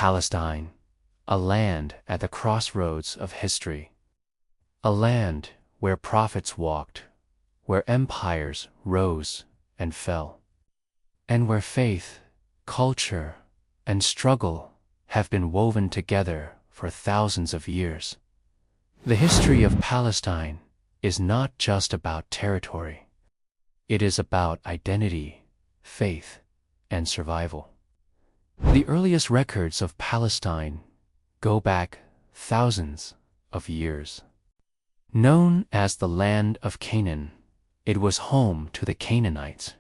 Palestine, a land at the crossroads of history. A land where prophets walked, where empires rose and fell, and where faith, culture, and struggle have been woven together for thousands of years. The history of Palestine is not just about territory. It is about identity, faith, and survival. The earliest records of Palestine go back thousands of years. Known as the land of Canaan, it was home to the Canaanites,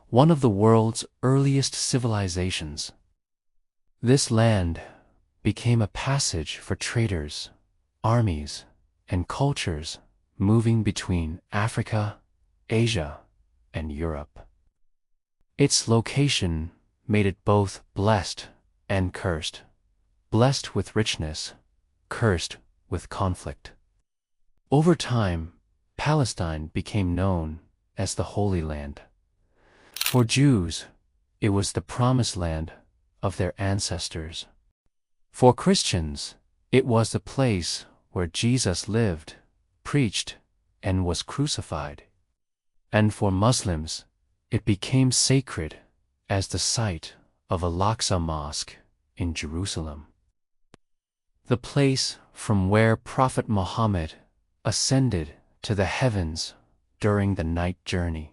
one of the world's earliest civilizations. This land became a passage for traders, armies, and cultures moving between Africa, Asia, and Europe. Its location made it both blessed and cursed, blessed with richness, cursed with conflict. Over time, Palestine became known as the Holy Land. For Jews, it was the promised land of their ancestors. For Christians, it was the place where Jesus lived, preached, and was crucified. And for Muslims, it became sacred as the site of Al-Aqsa Mosque in Jerusalem, the place from where Prophet Muhammad ascended to the heavens during the night journey.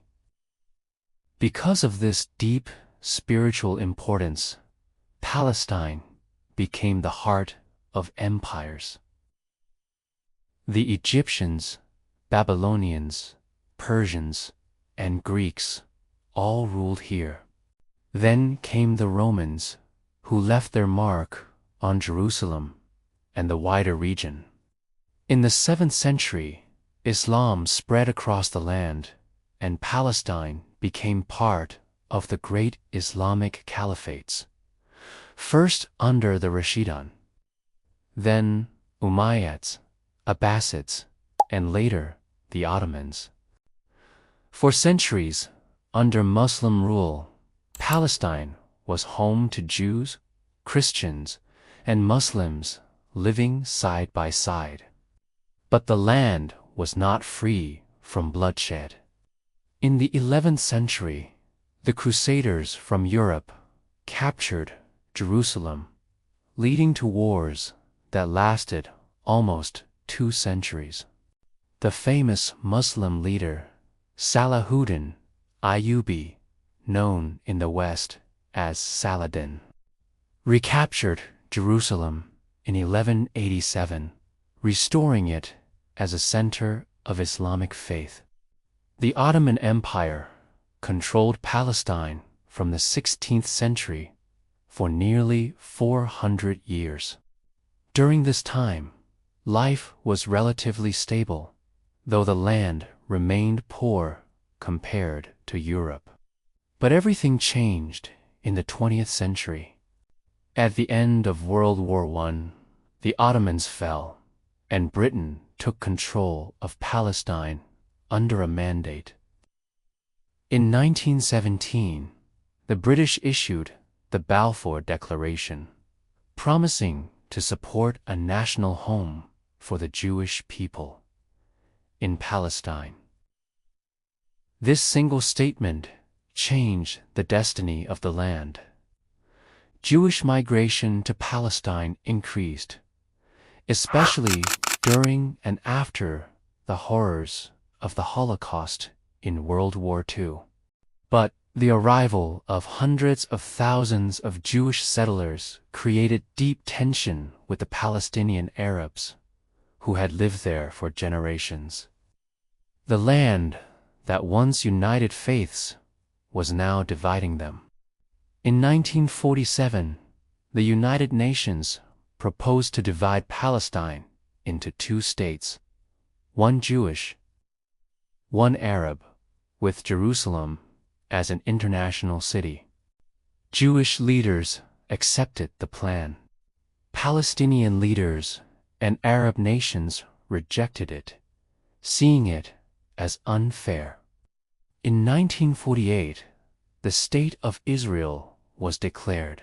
Because of this deep spiritual importance, Palestine became the heart of empires. The Egyptians, Babylonians, Persians, and Greeks all ruled here. Then came the Romans, who left their mark on Jerusalem and the wider region. In the 7th century, Islam spread across the land, and Palestine became part of the great Islamic caliphates, first under the Rashidun, then Umayyads, Abbasids, and later the Ottomans. For centuries, under Muslim rule, Palestine was home to Jews, Christians, and Muslims living side by side. But the land was not free from bloodshed. In the 11th century, the Crusaders from Europe captured Jerusalem, leading to wars that lasted almost 2 centuries. The famous Muslim leader Salahuddin Ayyubi, known in the West as Saladin, recaptured Jerusalem in 1187, restoring it as a center of Islamic faith. The Ottoman Empire controlled Palestine from the 16th century for nearly 400 years. During this time, life was relatively stable, though the land remained poor compared to Europe. But everything changed in the 20th century. At the end of World War I, the Ottomans fell, and Britain took control of Palestine under a mandate. In 1917, the British issued the Balfour Declaration, promising to support a national home for the Jewish people in Palestine. This single statement changed the destiny of the land. Jewish migration to Palestine increased, especially during and after the horrors of the Holocaust in World War II. But the arrival of hundreds of thousands of Jewish settlers created deep tension with the Palestinian Arabs, who had lived there for generations. The land that once united faiths was now dividing them. In 1947, the United Nations proposed to divide Palestine into 2 states, one Jewish, one Arab, with Jerusalem as an international city. Jewish leaders accepted the plan. Palestinian leaders and Arab nations rejected it, seeing it as unfair. In 1948, the State of Israel was declared.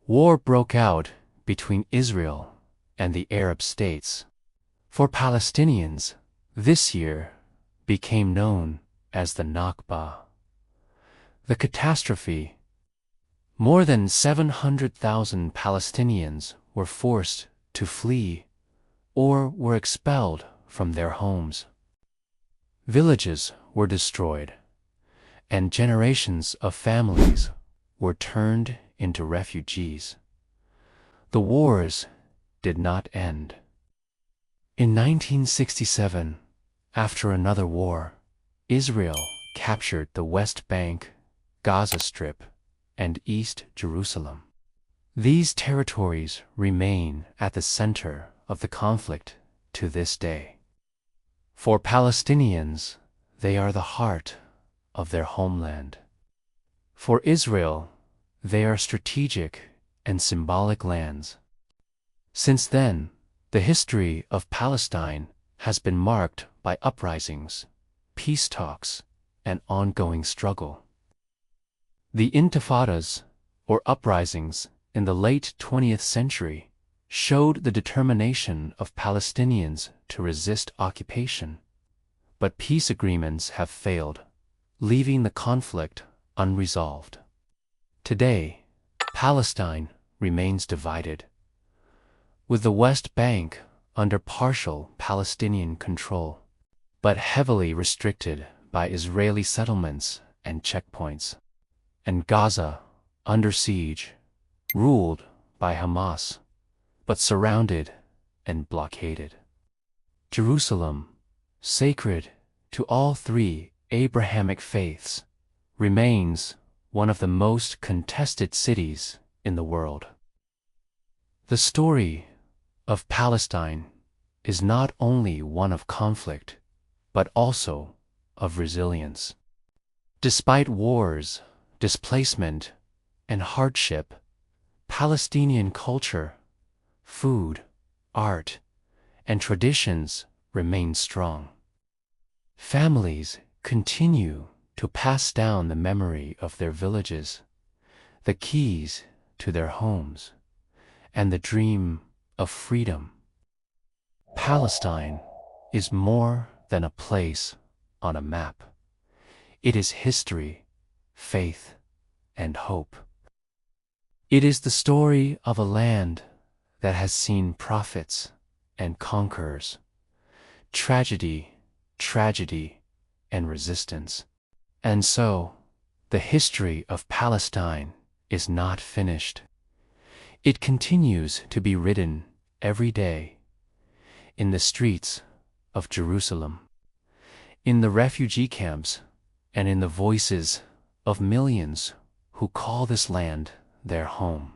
War broke out between Israel and the Arab states. For Palestinians, this year became known as the Nakba. The catastrophe. More than 700,000 Palestinians were forced to flee or were expelled from their homes. Villages were destroyed, and generations of families were turned into refugees. The wars did not end. In 1967, after another war, Israel captured the West Bank, Gaza Strip, and East Jerusalem. These territories remain at the center of the conflict to this day. For Palestinians, they are the heart of their homeland. For Israel, they are strategic and symbolic lands. Since then, the history of Palestine has been marked by uprisings, peace talks, and ongoing struggle. The intifadas, or uprisings, in the late 20th century showed the determination of Palestinians to resist occupation. But peace agreements have failed, leaving the conflict unresolved. Today, Palestine remains divided, with the West Bank under partial Palestinian control, but heavily restricted by Israeli settlements and checkpoints, and Gaza under siege, ruled by Hamas, but surrounded and blockaded. Jerusalem, sacred to all three Abrahamic faiths, remains one of the most contested cities in the world. The story of Palestine is not only one of conflict, but also of resilience. Despite wars, displacement, and hardship, Palestinian culture, food, art, and traditions remain strong. Families continue to pass down the memory of their villages, the keys to their homes, and the dream of freedom. Palestine is more than a place on a map. It is history, faith, and hope. It is the story of a land that has seen prophets and conquerors, tragedy, and resistance. And so, the history of Palestine is not finished. It continues to be written every day in the streets of Jerusalem, in the refugee camps, and in the voices of millions who call this land their home.